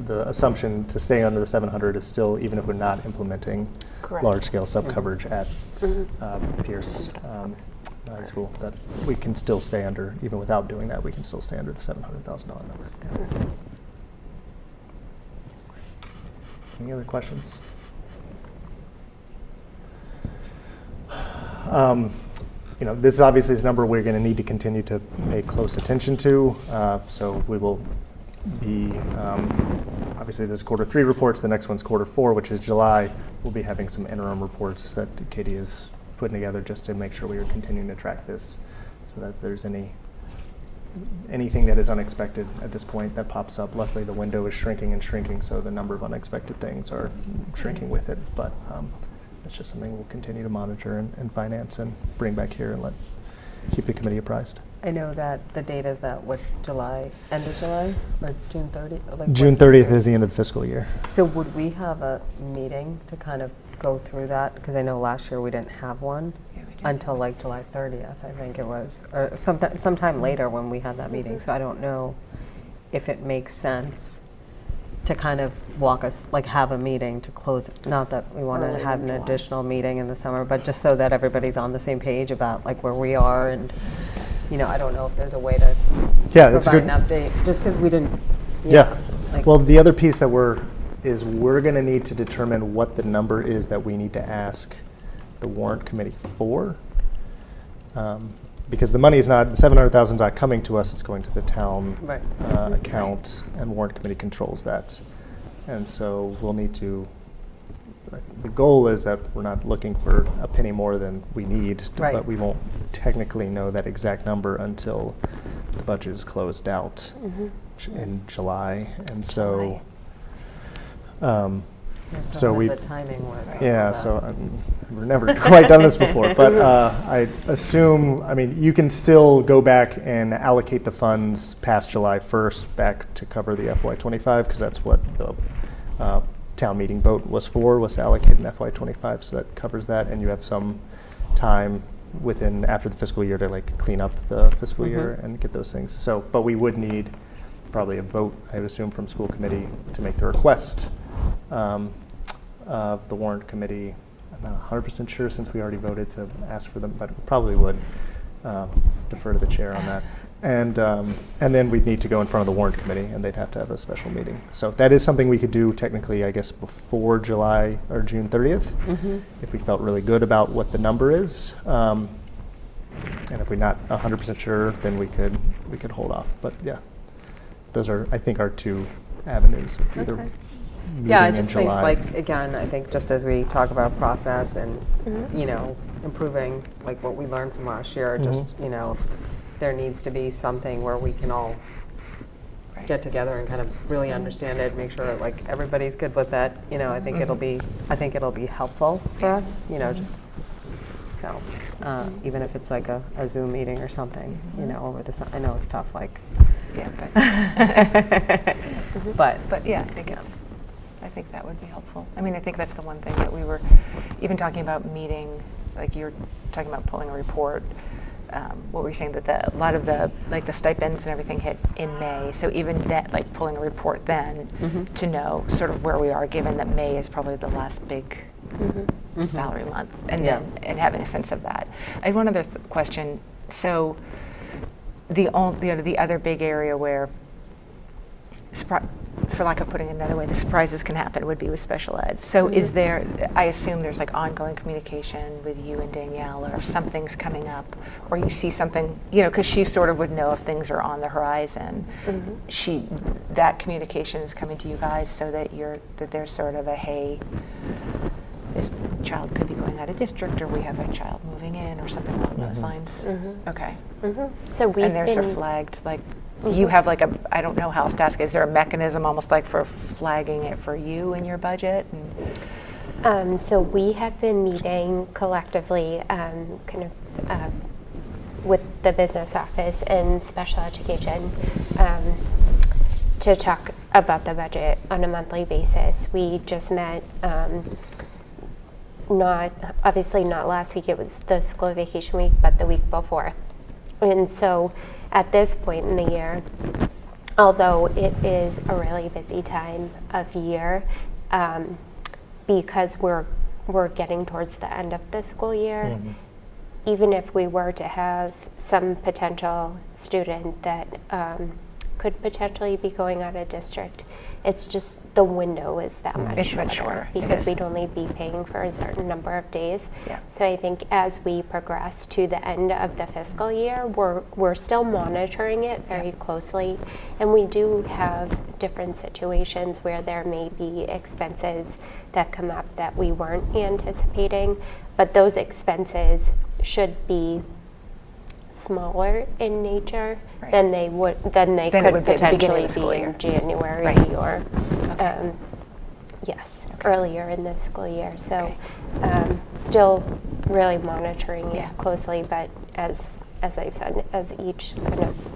the assumption to stay under the 700 is still, even if we're not implementing large-scale sub-coverage at Pierce High School, that we can still stay under, even without doing that, we can still stay under the $700,000 number. Any other questions? This obviously is a number we're going to need to continue to pay close attention to. So we will be, obviously there's quarter 3 reports, the next one's quarter 4, which is July. We'll be having some interim reports that Katie is putting together just to make sure we are continuing to track this, so that if there's anything that is unexpected at this point that pops up. Luckily the window is shrinking and shrinking, so the number of unexpected things are shrinking with it, but it's just something we'll continue to monitor and finance and bring back here and keep the committee apprised. I know that the date is that July, end of July, or June 30th? June 30th is the end of the fiscal year. So would we have a meeting to kind of go through that? Because I know last year we didn't have one until like July 30th, I think it was, or sometime later when we had that meeting. So I don't know if it makes sense to kind of walk us, like have a meeting to close, not that we want to have an additional meeting in the summer, but just so that everybody's on the same page about like where we are. And I don't know if there's a way to that's provide good. an update, just because we didn't. Well, the other piece that we're going to need to determine what the number is that we need to ask the warrant committee for, because the money is not, the 700,000 is not coming to us, it's going to the town account, and warrant committee controls that. And so we'll need to, the goal is that we're not looking for a penny more than we need, but we won't technically know that exact number until the budget is closed out in July. And so So how we, does the timing work? yeah, so we've never quite done this before, but I assume, I mean, you can still go back and allocate the funds past July 1st back to cover the FY25, because that's what the town meeting vote was for, was to allocate an FY25, so that covers that, and you have some time within, after the fiscal year, to like clean up the fiscal year and get those things. So, but we would need probably a vote, I would assume, from school committee to make the request of the warrant committee. I'm not 100% sure, since we already voted to ask for them, but we probably would defer to the chair on that. And then we'd need to go in front of the warrant committee, and they'd have to have a special meeting. So that is something we could do technically, I guess, before July or June 30th, if we felt really good about what the number is. And if we're not 100% sure, then we could hold off. But yeah, those are, I think, our two avenues of either meeting Yeah, I in just think, July. like, again, I think just as we talk about process and, you know, improving, like, what we learned from last year, just, you know, if there needs to be something where we can all get together and kind of really understand it, make sure, like, everybody's good with it, you know, I think it'll be helpful for us, you know, just, so, even if it's like a Zoom meeting or something, you know, over the, I know it's tough, like, Yeah, but yeah, I think that would be helpful. I mean, I think that's the one thing that we were even talking about meeting, like you were talking about pulling a report. What were you saying, that a lot of the, like, the stipends and everything hit in May, so even that, like, pulling a report then to know sort of where we are, given that May is probably the last big salary month, and then and having a sense of that. I had one other question. So the other big area where, for lack of putting it another way, the surprises can happen would be with special ed. So is there, I assume there's like ongoing communication with you and Danielle, or if something's coming up, or you see something, you know, because she sort of would know if things are on the horizon. That communication is coming to you guys, so that there's sort of a, hey, this child could be going out of district, or we have a child moving in, or something along those lines. Okay. So we've And they're sort of flagged, like, do you have like I don't know how else to ask, is there a mechanism almost like for flagging it for you in your budget? So we have been meeting collectively, kind of with the business office and special education, to talk about the budget on a monthly basis. We just met, obviously not last week, it was the school vacation week, but the week before. And so at this point in the year, although it is a really busy time of year, because we're getting towards the end of the school year, even if we were to have some potential student that could potentially be going out of district, it's just the window is that much shorter because we'd only be paying for a certain number of days. So I think as we progress to the end of the fiscal year, we're still monitoring it very closely, and we do have different situations where there may be expenses that come up that we weren't anticipating, but those expenses should be smaller in nature than they could potentially be in January or earlier in the school year. So still really monitoring it closely, but as I said, as each kind of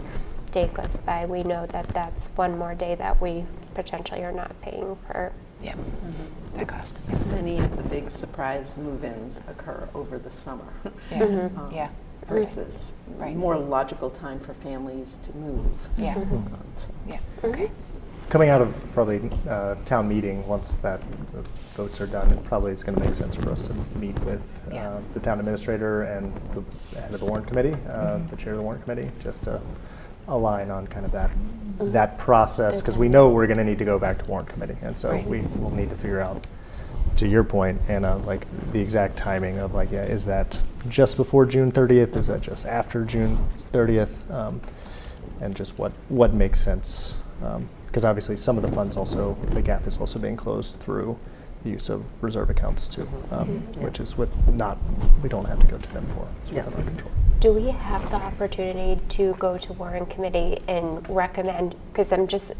day goes by, we know that that's one more day that we potentially are not paying for. That cost. Many of the big surprise move-ins occur over the summer. Versus more logical time for families to move. Okay. Coming out of probably town meeting, once that votes are done, it probably is going to make sense for us to meet with the town administrator and the head of the warrant committee, the chair of the warrant committee, just to align on kind of that process, because we know we're going to need to go back to warrant committee, and so we will need to figure out, to your point, Anna, like the exact timing of, like, is that just before June 30th? Is that just after June 30th? And just what makes sense? Because obviously some of the funds also, the gap is also being closed through the use of reserve accounts too, which is we don't have to go to them for. It's within our control. Do we have the opportunity to go to warrant committee and recommend, because I'm just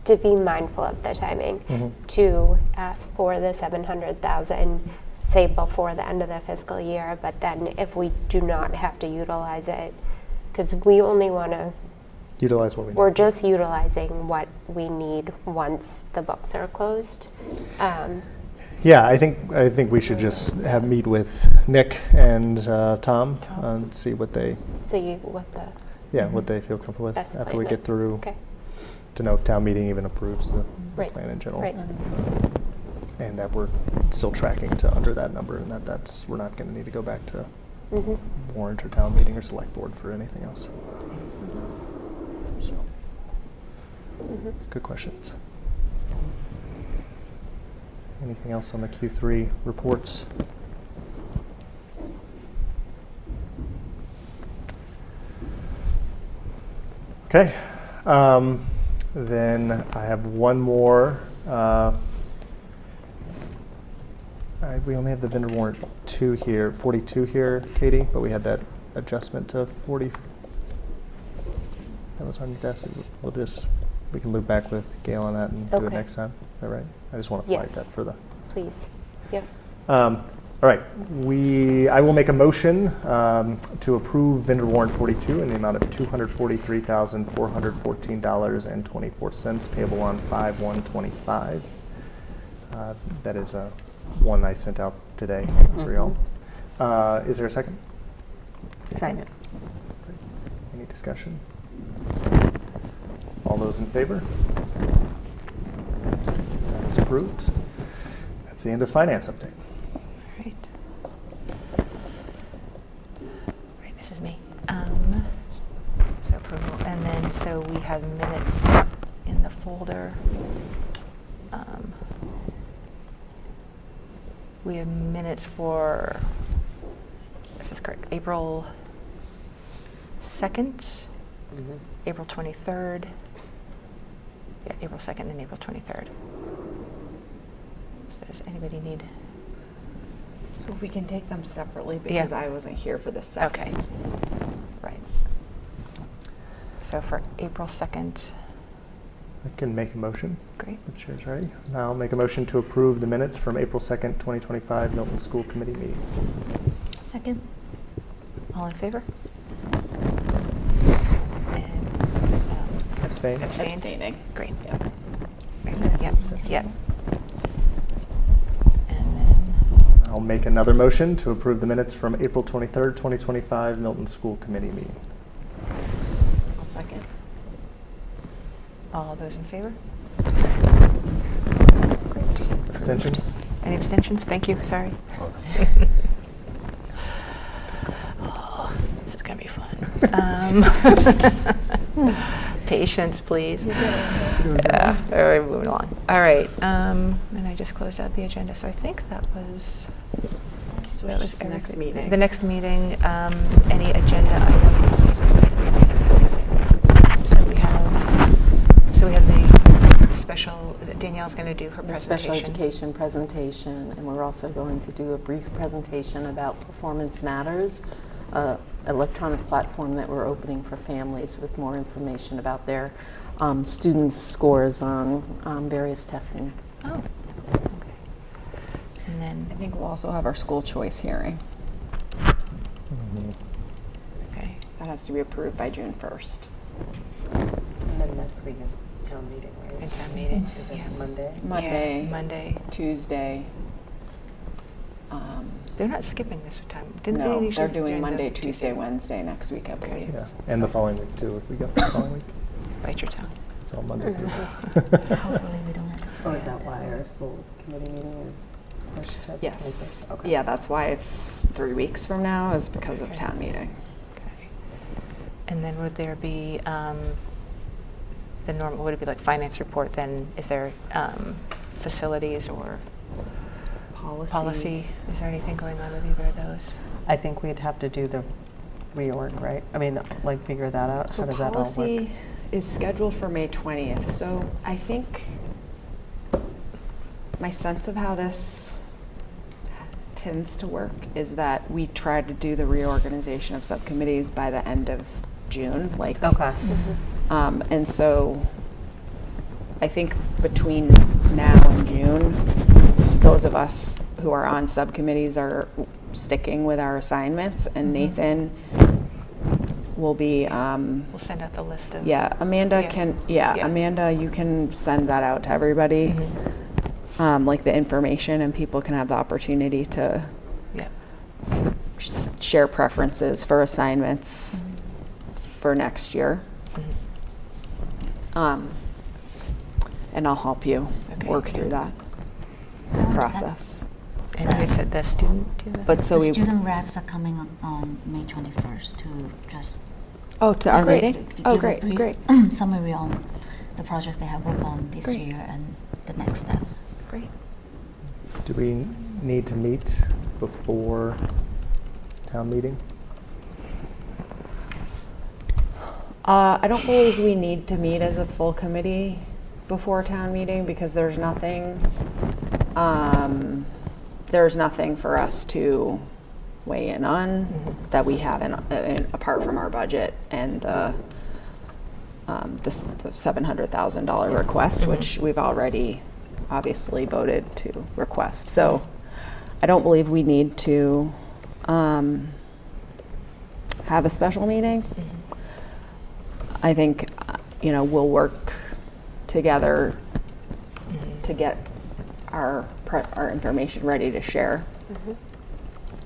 to be mindful of the timing, Mm-hmm. to ask for the 700,000, say before the end of the fiscal year, but then if we do not have to utilize it, because we only want to, Utilize what we we're need. just utilizing what we need once the books are closed. Yeah, I think we should just meet with Nick and Tom and see what they So what the what they feel comfortable with best after plan we get is. through Okay. to know if town meeting even approves the Right. plan in general. Right. And that we're still tracking to under that number, and that's we're not going to need to go back to Mhm. warrant or town meeting or select board for anything else. So, good questions. Anything else on the Q3 reports? Okay. Then I have one more. We only have the vendor warrant 42 here, Katie, but we had that adjustment to 40. That was on your desk. We can loop back with Gail on that and do it Okay. next time. Is that right? I just want to flag Yes. that for the. Please. Yep. All right, I will make a motion to approve vendor warrant 42 in the amount of $243,414.24 payable on 5/1/25. That is one I sent out today for y'all. Is there a second? Second. Any discussion? All those in favor? That is approved. That's the end of finance update. Right. Right, this is me. So approval, and then so we have minutes in the folder. We have minutes for, this is correct, April 2nd, April 23rd. Yeah, April 2nd and April 23rd. So does anybody need? So if we can take them separately, Yeah. because I wasn't here for the second. Okay. Right. So for April 2nd, I can make a motion. great. If Chair's ready. Now I'll make a motion to approve the minutes from April 2nd, 2025 Milton School Committee meeting. Second. All in favor? And Abstain? Abstaining. Great. Yep. Great. Yep. Yep. And then, I'll make another motion to approve the minutes from April 23rd, 2025 Milton School Committee meeting. I'll second. all those in favor? Abstentions? Any abstentions? Thank you, sorry. Oh, this is going to be fun. Patience, please. Yeah, all right, moving along. All right, and I just closed out the agenda, so I think that was... So that it's was just the next everything. meeting. The next meeting, any agenda items? So we have the special, Danielle's going to do her The presentation. special education presentation, and we're also going to do a brief presentation about Performance Matters, electronic platform that we're opening for families with more information about their students' scores on various testing. Oh, okay. And then, I think we'll also have our school choice hearing. okay. That has to be approved by June 1st. And then next week is town meeting, right? And town meeting. Is it Yeah. Monday? Monday, Yeah, Monday. Tuesday. They're not skipping this time. Didn't they No, usually they're during doing the Monday, Tuesday, Wednesday next week, I believe. Yeah, and the following week too, if we go the following week. Bite your tongue. It's all Monday through. Hopefully we don't have. Oh, is that why our school committee meeting is pushed to the Yes. 26th? Okay. Yeah, that's why it's 3 weeks from now, is because of Okay. town meeting. Okay. And then would there be the normal, would it be like finance report then? Is there facilities or policy? Is there anything going on with either of those? I think we'd have to do the reorg, right? I mean, like figure that out. So How does that all work? policy is scheduled for May 20th. So I think my sense of how this tends to work is that we try to do the reorganization of subcommittees by the end of June. Like, Okay. and so I think between now and June, those of us who are on subcommittees are sticking with our assignments, and Nathan will be, We'll send out the list of. yeah, Amanda Yeah. can, Yeah. Amanda, you can send that out to everybody, like the information, and people can have the opportunity to Yeah. share preferences for assignments for next year. And I'll help you Okay. work through that process. And you said the student. But so The we, student reps are coming on May 21st to just oh, to our Great. meeting? give Oh, a great, brief great. summary on the projects they have worked on this Great. year and the next steps. Great. Do we need to meet before town meeting? I don't believe we need to meet as a full committee before town meeting because there's nothing for us to weigh in on that we haven't, apart from our budget and the $700,000 request, which we've already obviously voted to request. So I don't believe we need to have a special meeting. I think, we'll work together to get our information ready to share.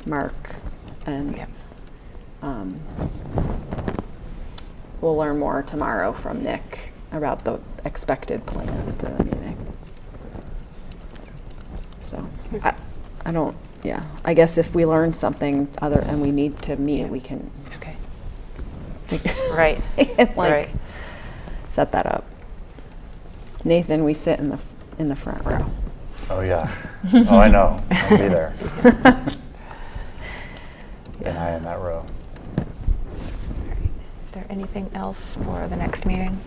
Mark and Yep. we'll learn more tomorrow from Nick about the expected plan for the meeting. So I don't, I guess if we learn something other and we need to meet, we can Okay. Right. like Right. set that up. Nathan, we sit in the front row. Oh, yeah. Oh, I know. I'll be there. And I in that row. Is there anything else for the next meeting?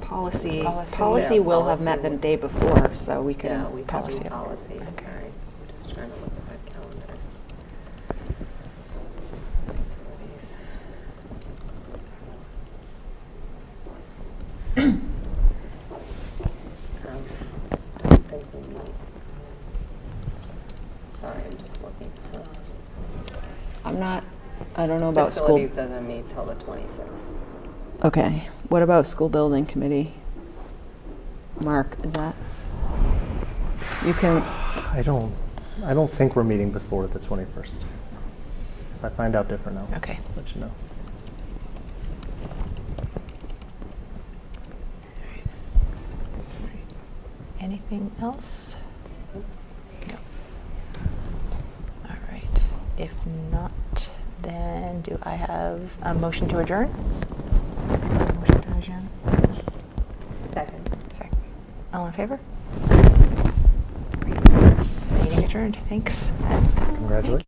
Policy Policy. Yeah, will have met the policy day before, so we can. Yeah, we have Policy. policy. Okay. All right, so I'm just trying to look at my calendars. Facilities. Don't think we meet. Sorry, I'm just looking. I don't know about school. Facilities doesn't meet till the 26th. Okay, what about school building committee? Mark, is that? You can, I don't think we're meeting before the 21st. If I find out different, I'll Okay. let you know. Anything else? No. All right. If not, then do I have a motion to adjourn? Motion to adjourn. Second. Second. All in favor? Meeting adjourned. Thanks. Congratulations.